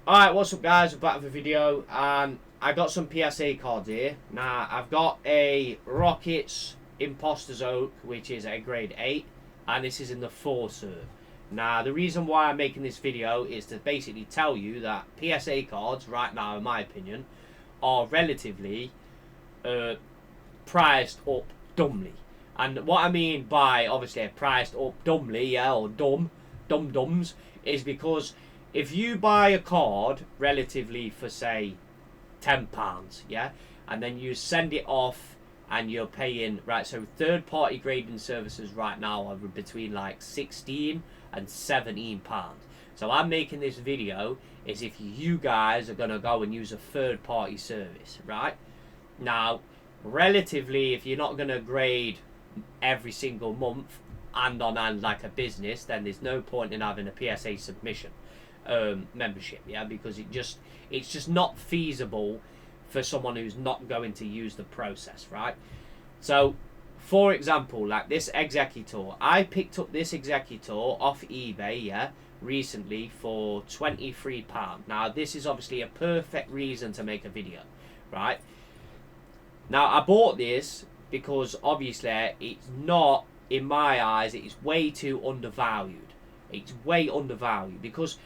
Alright, what's up guys, we're back with a video, and I got some PSA cards here. Now, I've got a Rockets Imposter's Oak, which is a grade 8, and this is in the 4 cert. Now, the reason why I'm making this video is to basically tell you that PSA cards, right now, in my opinion, are relatively priced up dumbly. And what I mean by, obviously, priced up dumbly, yeah, or dum-dums, is because if you buy a card relatively for, say, £10, yeah, and then you send it off and you're paying, right, so third-party grading services right now are between like £16 and £17. So I'm making this video as if you guys are going to go and use a third-party service, right? Now, relatively, if you're not going to grade every single month and on hand like a business, then there's no point in having a PSA submission membership, yeah, because it's just not feasible for someone who's not going to use the process, right? So, for example, like this Executor, I picked up this Executor off eBay, yeah, recently for £23. Now, this is obviously a perfect reason to make a video, right? Now, I bought this because obviously it's not, in my eyes, it's way too undervalued. It's way undervalued because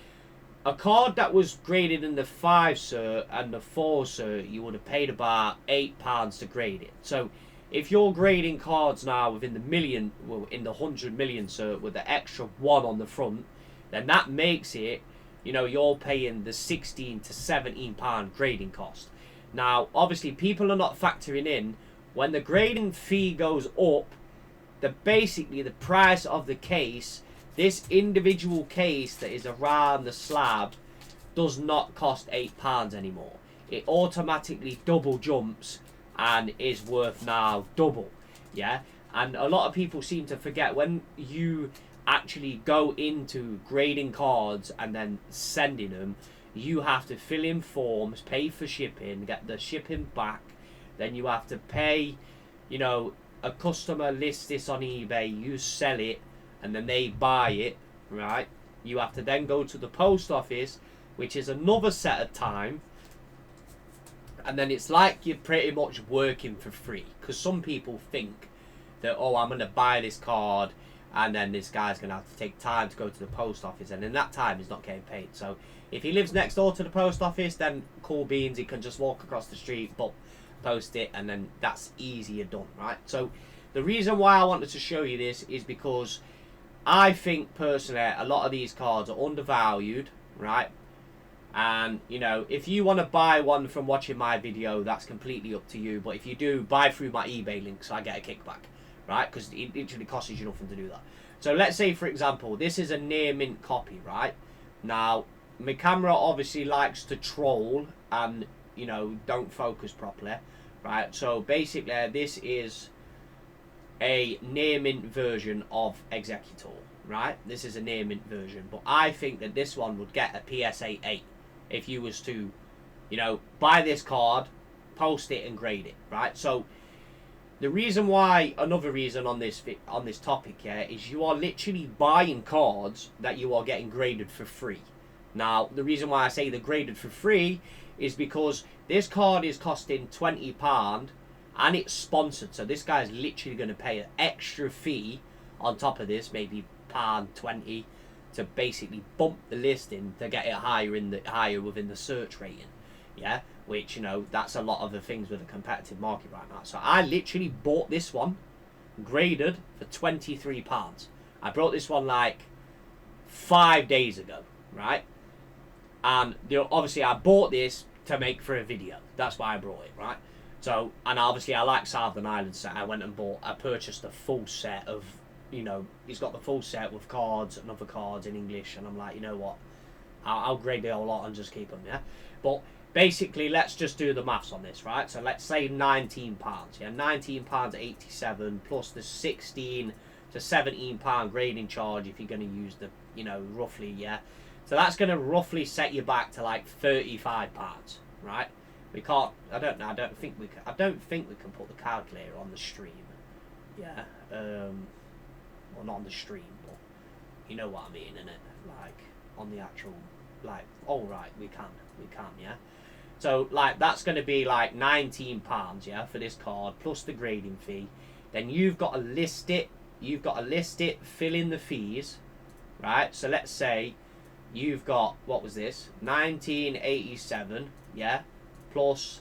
a card that was graded in the 5 cert and the 4 cert, you would have paid about £8 to grade it. So if you're grading cards now within the million, well, in the 100 million cert with the extra 1 on the front, then that makes it, you know, you're paying the £16 to £17 grading cost. Now, obviously, people are not factoring in when the grading fee goes up, basically the price of the case, this individual case that is around the slab, does not cost £8 anymore. It automatically double jumps and is worth now double, yeah? And a lot of people seem to forget when you actually go into grading cards and then sending them, you have to fill in forms, pay for shipping, get the shipping back, then you have to pay, you know, a customer lists this on eBay, you sell it, and then they buy it, right? You have to then go to the post office, which is another set of time, and then it's like you're pretty much working for free, because some people think that, oh, I'm going to buy this card, and then this guy's going to have to take time to go to the post office, and in that time he's not getting paid. So if he lives next door to the post office, then cool beans, he can just walk across the street, but post it, and then that's easier done, right? So the reason why I wanted to show you this is because I think personally a lot of these cards are undervalued, right? And you know, if you want to buy one from watching my video, that's completely up to you. But if you do, buy through my eBay link, so I get a kickback, right? Because it literally costs you nothing to do that. So let's say, for example, this is a near mint copy, right? Now, my camera obviously likes to troll and, you know, don't focus properly, right? So basically, this is a near mint version of Executor, right? This is a near mint version, but I think that this one would get a PSA 8 if you was to, you know, buy this card, post it and grade it, right? So the reason why, another reason on this topic here, is you are literally buying cards that you are getting graded for free. Now, the reason why I say they're graded for free is because this card is costing £20 and it's sponsored. So this guy's literally going to pay an extra fee on top of this, maybe £20, to basically bump the listing to get it higher within the search rating. Yeah, which, you know, that's a lot of the things with a competitive market right now. So I literally bought this one graded for £23. I brought this one like 5 days ago, right? And you know, obviously I bought this to make for a video. That's why I brought it, right? So, and obviously I like Southern Island set. I purchased a full set of, you know, he's got the full set with cards and other cards in English, and I'm like, you know what, I'll grade the whole lot and just keep them, yeah? But basically, let's just do the maths on this, right? So let's say £19, yeah? £19.87 plus the £16 to £17 grading charge if you're going to use the, you know, roughly, yeah? So that's going to roughly set you back to like £35, right? We can't, I don't think we can put the calculator on the stream, yeah? Well, not on the stream, but you know what I mean, innit? Like, on the actual like, all right, we can, yeah. So like that's going to be like £19, yeah, for this card plus the grading fee. Then you've got to list it. You've got to list it, fill in the fees, right? So let's say you've got, what was this, 1987, yeah, plus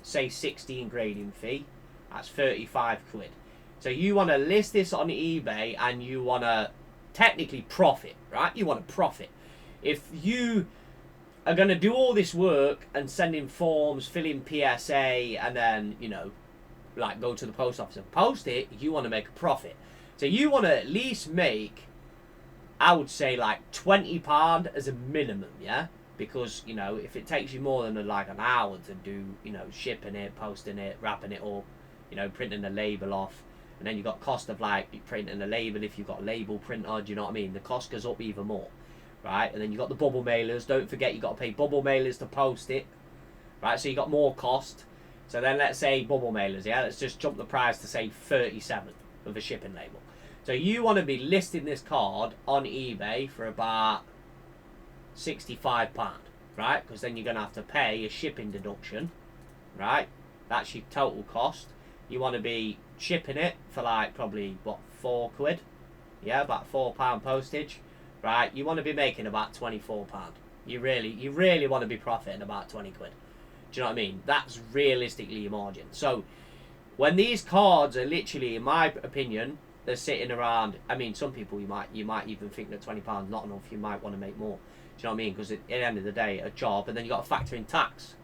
say 16 grading fee. That's 35 quid. So you want to list this on eBay and you want to technically profit, right? You want to profit. If you are going to do all this work and send in forms, fill in PSA, and then, you know, like go to the post office and post it, you want to make a profit. So you want to at least make, I would say, like £20 as a minimum, yeah? Because, you know, if it takes you more than like an hour to do, you know, shipping it, posting it, wrapping it up, you know, printing the label off, and then you've got cost of like printing the label if you've got a label printer, do you know what I mean? The cost goes up even more, right? And then you've got the bubble mailers. Don't forget you've got to pay bubble mailers to post it, right? So you got more cost. So then let's say bubble mailers, yeah? Let's just jump the price to say 37 with a shipping label. So you want to be listing this card on eBay for about £65, right? Because then you're going to have to pay a shipping deduction, right? That's your total cost. You want to be shipping it for like probably, what, 4 quid? Yeah, about £4 postage, right? You want to be making about £24. You really want to be profiting about 20 quid. Do you know what I mean? That's realistically your margin. So when these cards are literally, in my opinion, they're sitting around, I mean, some people you might even think that £20 not enough. You might want to make more. Do you know what I mean? Because at the end of the day, a job, and then you got to factor in tax.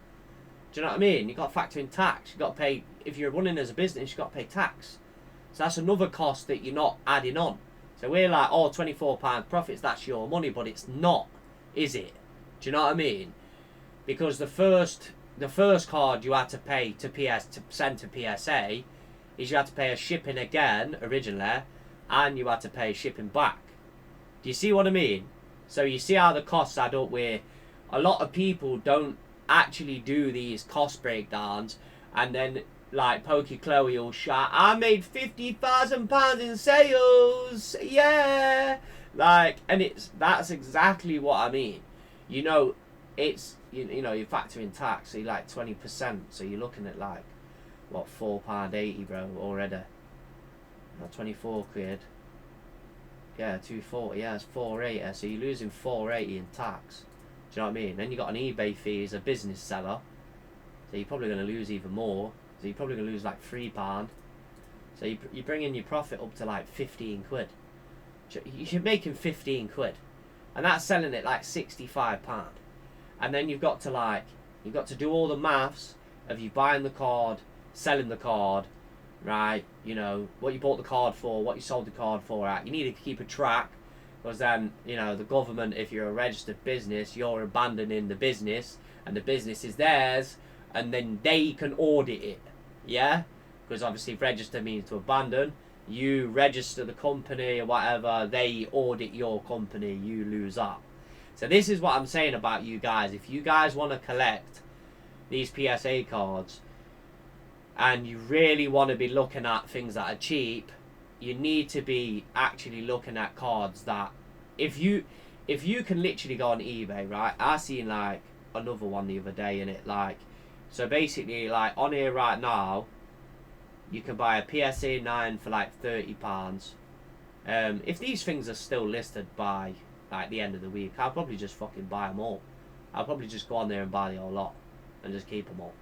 Do you know what I mean? You got to factor in tax. You got to pay, if you're running as a business, you got to pay tax. So that's another cost that you're not adding on. So we're like, oh, £24 profits, that's your money, but it's not, is it? Do you know what I mean? Because the first card you had to pay to send to PSA is you had to pay a shipping again originally, and you had to pay shipping back. Do you see what I mean? So you see how the costs add up, where a lot of people don't actually do these cost breakdowns, and then like Pokey Chloe will shout, I made £50,000 in sales, yeah, like, and that's exactly what I mean. You know, it's you know, you factor in tax, so you're like 20%, so you're looking at like, what, £4.80, bro, already. Not 24 quid. Yeah, 240. Yeah, it's 480. So you're losing 480 in tax. Do you know what I mean? Then you got an eBay fee as a business seller, so you're probably going to lose even more. So you're probably going to lose like £3. So you're bringing your profit up to like 15 quid. You're making 15 quid, and that's selling it like £65. And then you've got to do all the maths of you buying the card, selling the card, right? You know, what you bought the card for, what you sold the card for, right? You need to keep a track, because then, you know, the government, if you're a registered business, you're abandoning the business, and the business is theirs, and then they can audit it, yeah? Because obviously register means to abandon. You register the company or whatever, they audit your company, you lose out. So this is what I'm saying about you guys. If you guys want to collect these PSA cards, and you really want to be looking at things that are cheap, you need to be actually looking at cards that, if you can literally go on eBay, right? I seen like another one the other day, in it, like, so basically, like, on here right now, you can buy a PSA 9 for like £30. If these things are still listed by like the end of the week, I'll probably just fucking buy them all. I'll probably just go on there and buy the whole lot and just keep them all.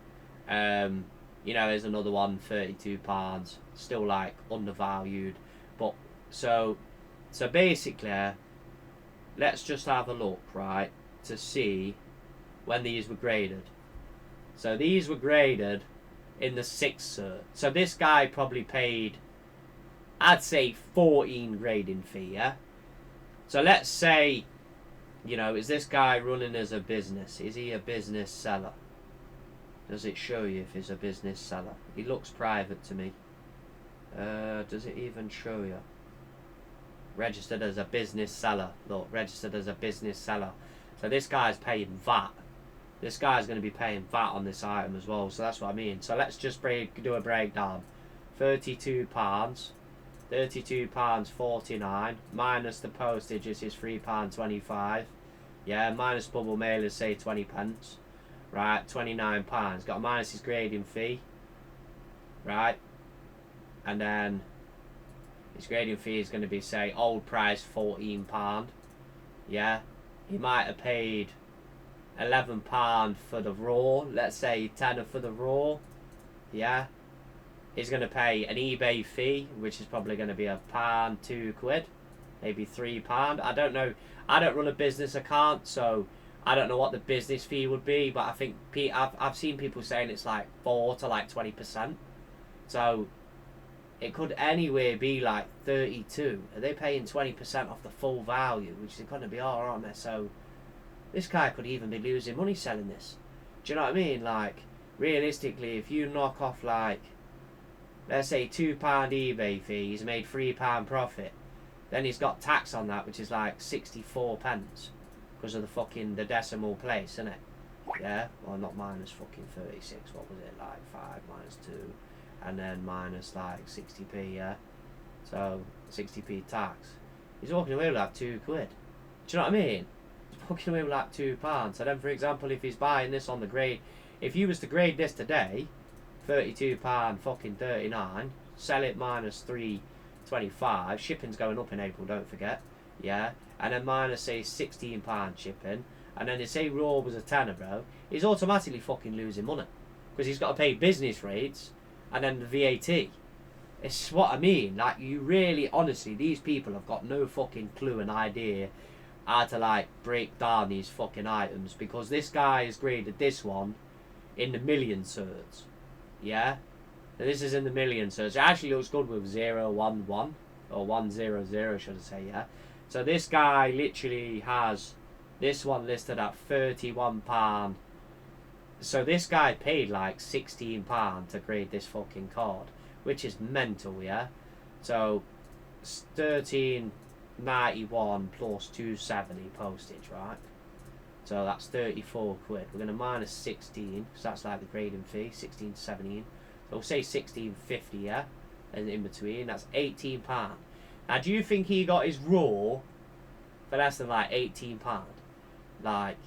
You know, there's another one, £32, still like undervalued. But so basically, let's just have a look, right, to see when these were graded. So these were graded in the 6th cert. So this guy probably paid, I'd say, 14 grading fee, yeah? So let's say, you know, is this guy running as a business? Is he a business seller? Does it show you if he's a business seller? He looks private to me. Does it even show you? Registered as a business seller. Look, registered as a business seller. So this guy's paying VAT. This guy's going to be paying VAT on this item as well. So that's what I mean. So let's just do a breakdown. £32. £32.49 minus the postage is £3.25. Yeah, minus bubble mailers, say 20 pence. Right, £29. Got to minus his grading fee. Right. And then his grading fee is going to be, say, old price £14. Yeah. He might have paid £11 for the raw. Let's say tenner for the raw. Yeah. He's going to pay an eBay fee, which is probably going to be £1, £2, maybe £3. I don't know. I don't run a business account, so I don't know what the business fee would be. But I think I've seen people saying it's like 4 to like 20%. So it could anywhere be like 32. Are they paying 20% off the full value, which is going to be all, aren't they? So this guy could even be losing money selling this. Do you know what I mean? Like, realistically, if you knock off like, let's say £2 eBay fee, he's made £3 profit. Then he's got tax on that, which is like 64 pence because of the decimal place, isn't it? Yeah, well, not minus fucking 36. What was it, like 5 minus 2, and then minus like 60p? Yeah, so 60p tax. He's walking away with like £2. Do you know what I mean? He's walking away with like £2. So then, for example, if he's buying this on the grade, if you was to grade this today, £32 fucking 39, sell it minus 3.25. Shipping's going up in April, don't forget. Yeah, and then minus say £16 shipping, and then they say raw was a tenner, bro. He's automatically fucking losing money because he's got to pay business rates and then the VAT. It's what I mean. Like, you really, honestly, these people have got no fucking clue and idea how to like break down these fucking items, because this guy has graded this one in the million certs. Yeah, now this is in the million, so it actually looks good with 011 or 100, should I say? Yeah, so this guy literally has this one listed at £31. So this guy paid like £16 to grade this fucking card, which is mental. Yeah, so it's £13.91 plus £2.70 postage, right? So that's £34. We're going to minus 16, so that's like the grading fee, 16 to 17. So we'll say 16.50, yeah? And in between, that's £18. Now, do you think he got his raw for less than like £18? Like,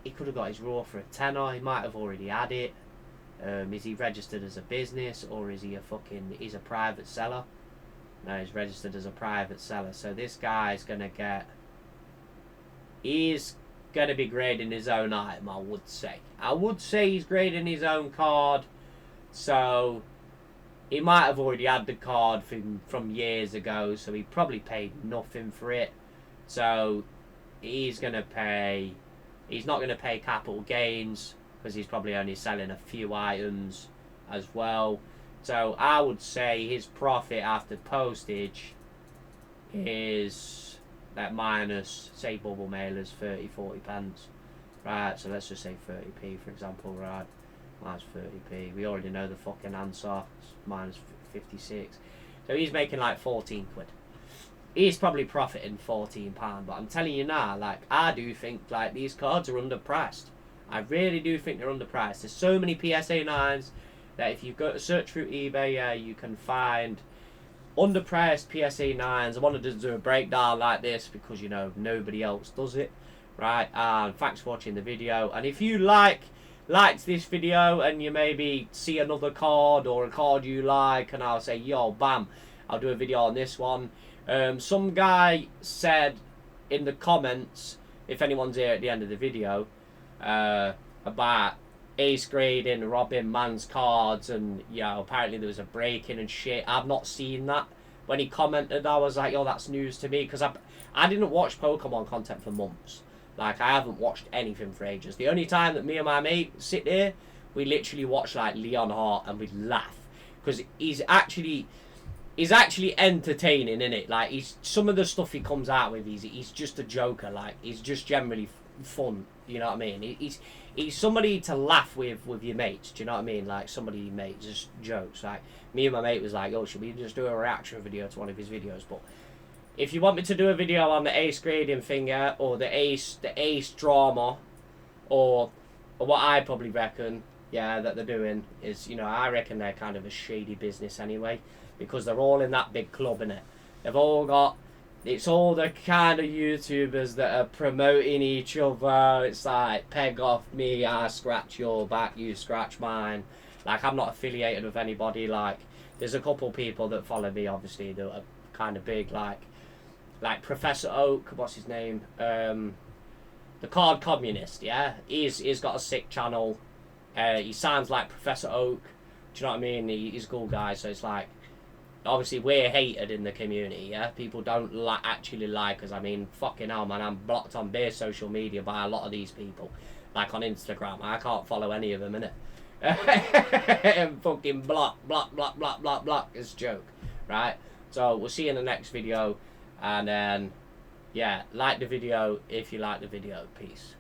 he could have got his raw for a tenner, he might have already had it. Is he registered as a business, or is he he's a private seller? No, he's registered as a private seller. So this guy's going to get, he's going to be grading his own item, I would say. I would say he's grading his own card, so he might have already had the card from years ago, so he probably paid nothing for it. So he's not going to pay capital gains because he's probably only selling a few items as well. So I would say his profit after postage is that minus, say, bubble mailers, 30-40 pence. Right, so let's just say 30p, for example, right? Minus 30p. We already know the fucking answer. It's minus 56. So he's making like £14. He's probably profiting £14, but I'm telling you now, like, I do think like these cards are underpriced. I really do think they're underpriced. There's so many PSA 9s that if you go to search through eBay, you can find underpriced PSA 9s. I wanted to do a breakdown like this because, you know, nobody else does it, right? And thanks for watching the video. And if you liked this video and you maybe see another card or a card you like, and I'll say, yo, bam, I'll do a video on this one. Some guy said in the comments, if anyone's here at the end of the video, about ace grading, robbing man's cards, and, you know, apparently there was a break-in and shit. I've not seen that. When he commented, I was like, yo, that's news to me, because I didn't watch Pokemon content for months. Like, I haven't watched anything for ages. The only time that me and my mate sit here, we literally watch, like, Leon Hart, and we laugh, because he's actually entertaining, innit? Like, some of the stuff he comes out with, he's just a joker. Like, he's just generally fun, you know what I mean? He's somebody to laugh with your mates, do you know what I mean? Like, somebody you mate, just jokes. Like, me and my mate was like, oh, should we just do a reaction video to one of his videos? But if you want me to do a video on the ace grading finger, or the ace drama, or what I probably reckon, yeah, that they're doing is, you know, I reckon they're kind of a shady business anyway, because they're all in that big club, innit? They've all got It's all the kind of YouTubers that are promoting each other. It's like, peg off me, I scratch your back, you scratch mine. Like, I'm not affiliated with anybody. Like, there's a couple people that follow me, obviously, that are kind of big. Like Professor Oak, what's his name? The Card Communist, yeah? He's got a sick channel. He sounds like Professor Oak. Do you know what I mean? He's a cool guy, so it's like, obviously we're hated in the community, yeah? People don't actually like us. I mean, fucking hell, man, I'm blocked on bare social media by a lot of these people. Like on Instagram, I can't follow any of them, innit? Fucking block. It's a joke, right? So we'll see you in the next video, and then, yeah, like the video if you like the video. Peace.